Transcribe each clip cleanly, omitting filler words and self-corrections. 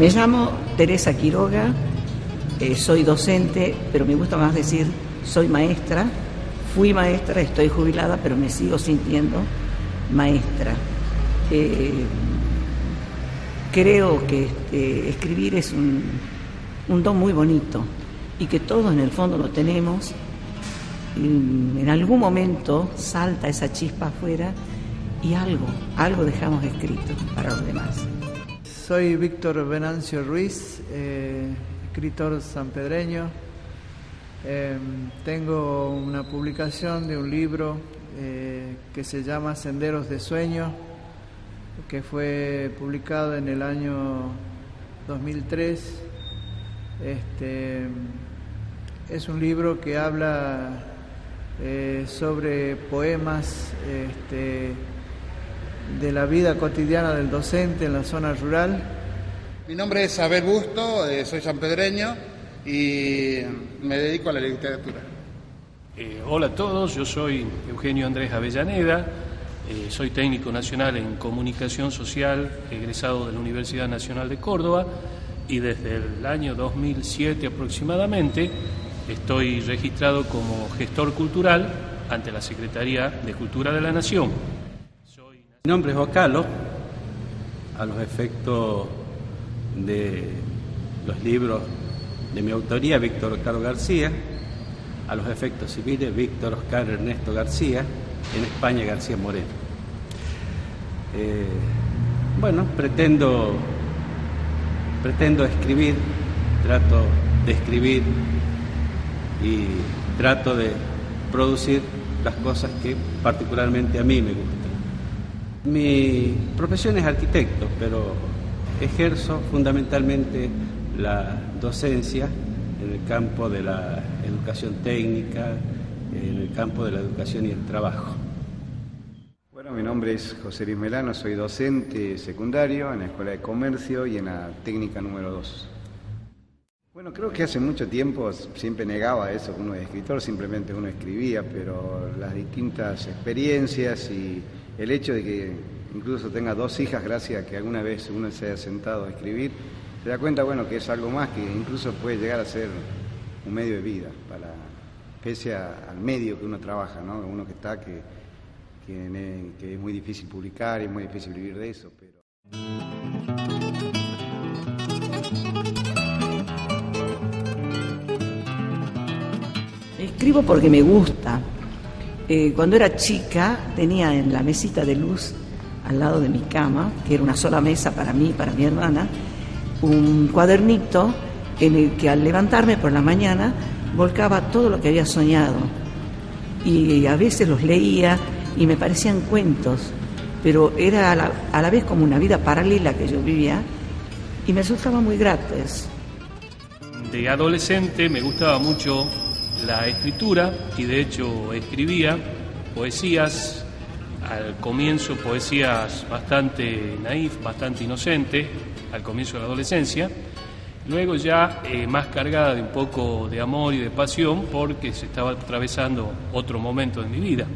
Me llamo Teresa Quiroga, soy docente, pero me gusta más decir soy maestra. Fui maestra, estoy jubilada, pero me sigo sintiendo maestra. Creo que escribir es un don muy bonito y que todos en el fondo lo tenemos. En algún momento salta esa chispa afuera y algo dejamos escrito para los demás. Soy Víctor Venancio Ruiz, escritor sanpedreño. Tengo una publicación de un libro que se llama Senderos de Sueño, que fue publicado en el año 2003. Es un libro que habla sobre poemas de la vida cotidiana del docente en la zona rural. Mi nombre es Abel Busto, soy sanpedreño y me dedico a la literatura. Hola a todos, yo soy Eugenio Andrés Avellaneda, soy técnico nacional en comunicación social, egresado de la Universidad Nacional de Córdoba, y desde el año 2007 aproximadamente estoy registrado como gestor cultural ante la Secretaría de Cultura de la Nación. Mi nombre es Ocalo, a los efectos de los libros de mi autoría, Víctor Oscar García, a los efectos civiles, Víctor Oscar Ernesto García, en España García Moreno. Pretendo escribir, trato de escribir y trato de producir las cosas que particularmente a mí me gustan. Mi profesión es arquitecto, pero ejerzo fundamentalmente la docencia en el campo de la educación técnica, en el campo de la educación y el trabajo. Bueno, mi nombre es José Luis Melano, soy docente secundario en la Escuela de Comercio y en la técnica número 2. Bueno, creo que hace mucho tiempo siempre negaba eso, que uno es escritor, simplemente uno escribía, pero las distintas experiencias y el hecho de que incluso tenga 2 hijas, gracias a que alguna vez uno se haya sentado a escribir, se da cuenta, bueno, que es algo más que incluso puede llegar a ser un medio de vida, pese al medio que uno trabaja, ¿no? Uno que está, que es muy difícil publicar y es muy difícil vivir de eso, pero... Escribo porque me gusta. Cuando era chica tenía en la mesita de luz al lado de mi cama, que era una sola mesa para mí y para mi hermana, un cuadernito en el que al levantarme por la mañana volcaba todo lo que había soñado y a veces los leía y me parecían cuentos, pero era a la vez como una vida paralela que yo vivía y me resultaba muy grato eso. De adolescente me gustaba mucho la escritura y de hecho escribía poesías, al comienzo poesías bastante naif, bastante inocentes, al comienzo de la adolescencia, luego ya más cargada de un poco de amor y de pasión porque se estaba atravesando otro momento de mi vida.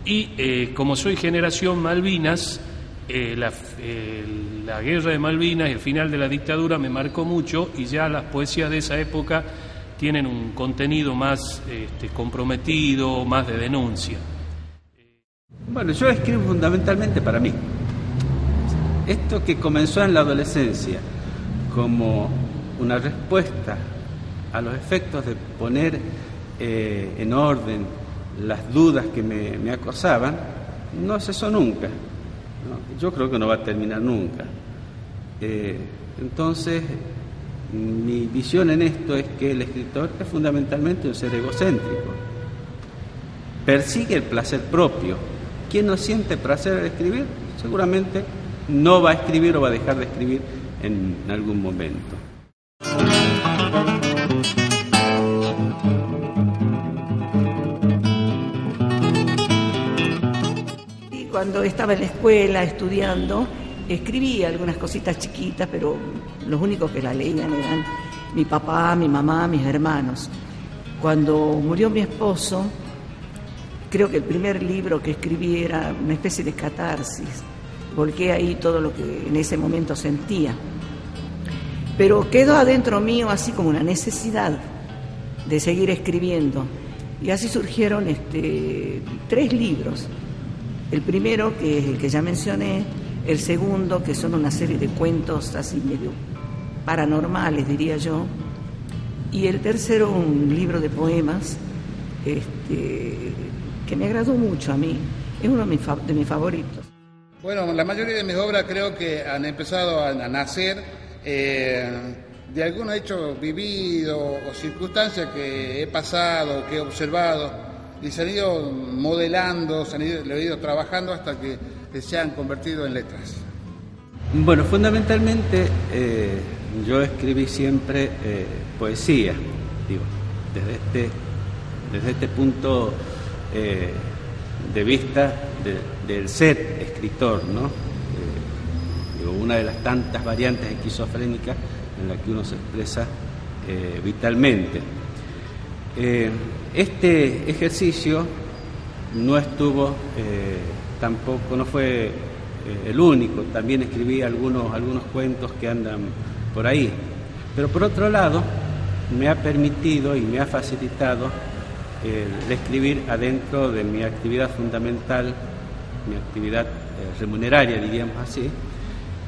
Y como soy generación Malvinas, la guerra de Malvinas y el final de la dictadura me marcó mucho y ya las poesías de esa época tienen un contenido más comprometido, más de denuncia. Bueno, yo escribo fundamentalmente para mí. Esto que comenzó en la adolescencia como una respuesta a los efectos de poner en orden las dudas que me acosaban, no cesó nunca, ¿no? Yo creo que no va a terminar nunca. Entonces, mi visión en esto es que el escritor es fundamentalmente un ser egocéntrico. Persigue el placer propio. Quien no siente placer al escribir, seguramente no va a escribir o va a dejar de escribir en algún momento. Y cuando estaba en la escuela estudiando, escribía algunas cositas chiquitas, pero los únicos que la leían eran mi papá, mi mamá, mis hermanos. Cuando murió mi esposo, creo que el primer libro que escribí era una especie de catarsis. Volqué ahí todo lo que en ese momento sentía. pero quedó adentro mío así como una necesidad de seguir escribiendo. Y así surgieron 3 libros. El primero, que es el que ya mencioné, el segundo, que son una serie de cuentos así medio paranormales, diría yo, y el tercero, un libro de poemas que me agradó mucho a mí. Es uno de mis favoritos. Bueno, la mayoría de mis obras creo que han empezado a nacer de algún hecho vivido o circunstancia que he pasado, que he observado, y se han ido modelando, lo he ido trabajando hasta que se han convertido en letras. Bueno, fundamentalmente yo escribí siempre poesía, digo, desde este punto de vista del ser escritor, ¿no? Digo, una de las tantas variantes esquizofrénicas en la que uno se expresa vitalmente. Este ejercicio no estuvo tampoco, no fue el único, también escribí algunos cuentos que andan por ahí, pero por otro lado me ha permitido y me ha facilitado el escribir adentro de mi actividad fundamental, mi actividad remuneraria, diríamos así,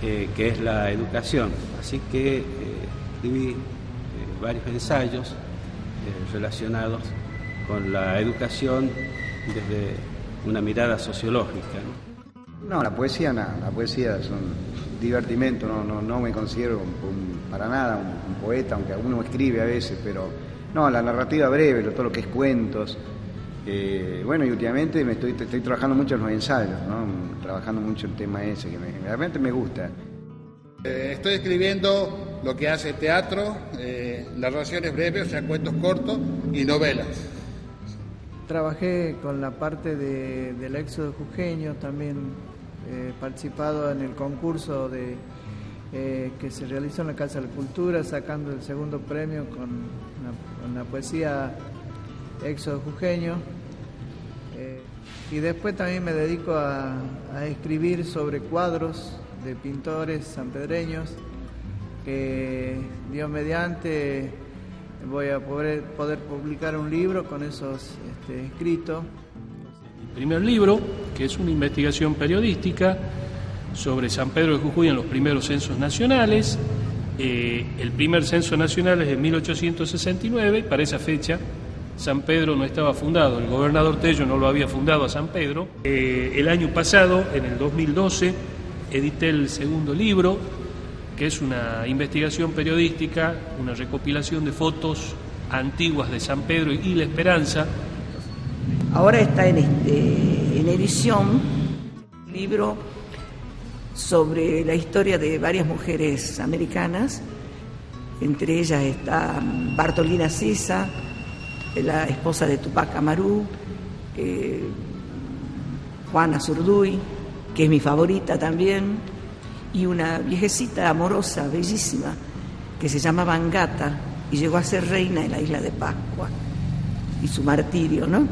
que es la educación. Así que escribí varios ensayos relacionados con la educación desde una mirada sociológica, ¿no? No, la poesía nada, la poesía es un divertimento, no me considero para nada un poeta, aunque uno escribe a veces, pero no, la narrativa breve, todo lo que es cuentos. Bueno, y últimamente estoy trabajando mucho en los ensayos, ¿no? Trabajando mucho el tema ese, que realmente me gusta. Estoy escribiendo lo que hace teatro, narraciones breves, o sea, cuentos cortos y novelas. Trabajé con la parte del éxodo jujeño, también he participado en el concurso que se realizó en la Casa de la Cultura, sacando el segundo premio con la poesía éxodo jujeño. Y después también me dedico a escribir sobre cuadros de pintores sanpedreños, que Dios mediante voy a poder publicar un libro con esos escritos. El primer libro, que es una investigación periodística sobre San Pedro de Jujuy en los primeros censos nacionales. El primer censo nacional es de 1869, para esa fecha San Pedro no estaba fundado, el gobernador Tello no lo había fundado a San Pedro. El año pasado, en el 2012, edité el segundo libro, que es una investigación periodística, una recopilación de fotos antiguas de San Pedro y La Esperanza. Ahora está en edición un libro sobre la historia de varias mujeres americanas, entre ellas está Bartolina Sisa, la esposa de Tupac Amaru, Juana Zurduy, que es mi favorita también, y una viejecita amorosa, bellísima, que se llamaba Angata y llegó a ser reina en la isla de Pascua, y su martirio, ¿no?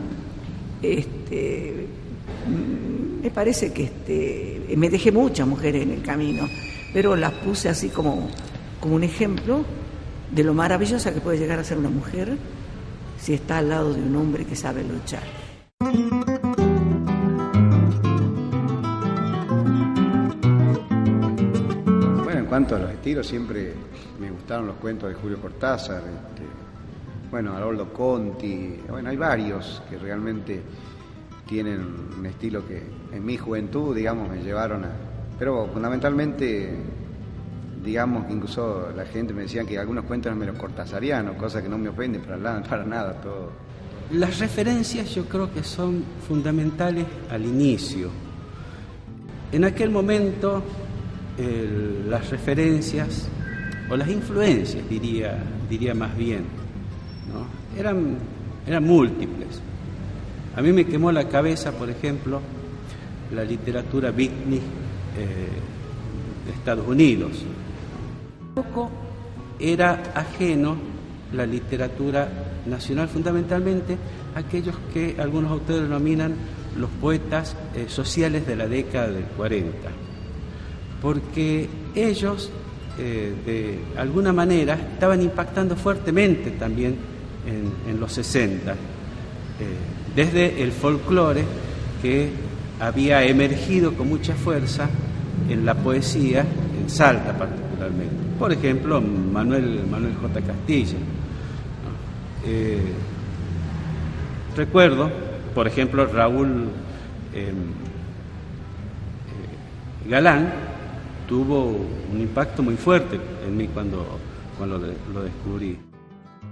Me parece que me dejé muchas mujeres en el camino, pero las puse así como un ejemplo de lo maravillosa que puede llegar a ser una mujer si está al lado de un hombre que sabe luchar. Bueno, en cuanto a los estilos, siempre me gustaron los cuentos de Julio Cortázar, Haroldo Conti, hay varios que realmente tienen un estilo que en mi juventud, digamos, me llevaron a... Pero fundamentalmente, digamos, que incluso la gente me decía que algunos cuentos eran menos cortasarianos, cosas que no me ofenden para nada, todo. Las referencias yo creo que son fundamentales al inicio. En aquel momento, las referencias, o las influencias, diría más bien, ¿no? Eran múltiples. A mí me quemó la cabeza, por ejemplo, la literatura beatnik de Estados Unidos. Poco era ajeno la literatura nacional, fundamentalmente aquellos que algunos autores denominan los poetas sociales de la década del 40, porque ellos de alguna manera estaban impactando fuertemente también en los 60, desde el folclore que había emergido con mucha fuerza en la poesía, en Salta particularmente. Por ejemplo, Manuel J. Castilla. Recuerdo, por ejemplo, Raúl Galán tuvo un impacto muy fuerte en mí cuando lo descubrí.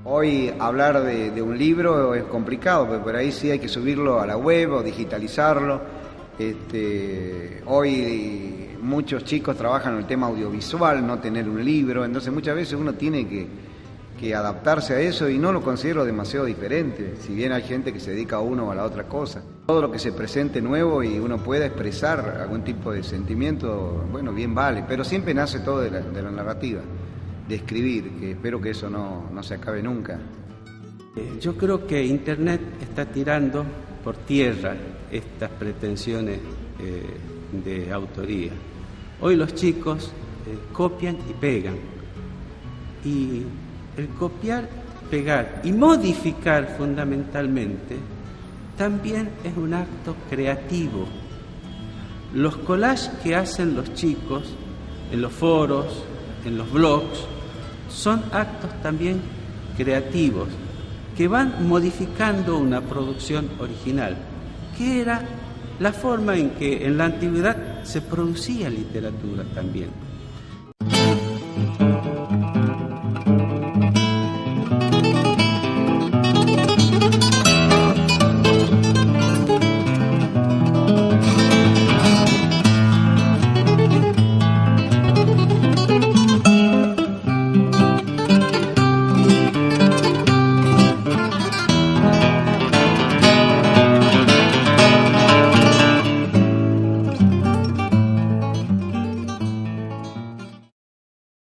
Hoy hablar de un libro es complicado, porque por ahí sí hay que subirlo a la web o digitalizarlo. Hoy muchos chicos trabajan en el tema audiovisual, no tener un libro, entonces muchas veces uno tiene que adaptarse a eso y no lo considero demasiado diferente, si bien hay gente que se dedica a uno o a la otra cosa. Todo lo que se presente nuevo y uno pueda expresar algún tipo de sentimiento, bueno, bien vale, pero siempre nace todo de la narrativa, de escribir, que espero que eso no se acabe nunca. Yo creo que Internet está tirando por tierra estas pretensiones de autoría. Hoy los chicos copian y pegan, y el copiar, pegar y modificar fundamentalmente también es un acto creativo. Los collages que hacen los chicos en los foros, en los blogs, son actos también creativos que van modificando una producción original, que era la forma en que en la antigüedad se producía literatura también.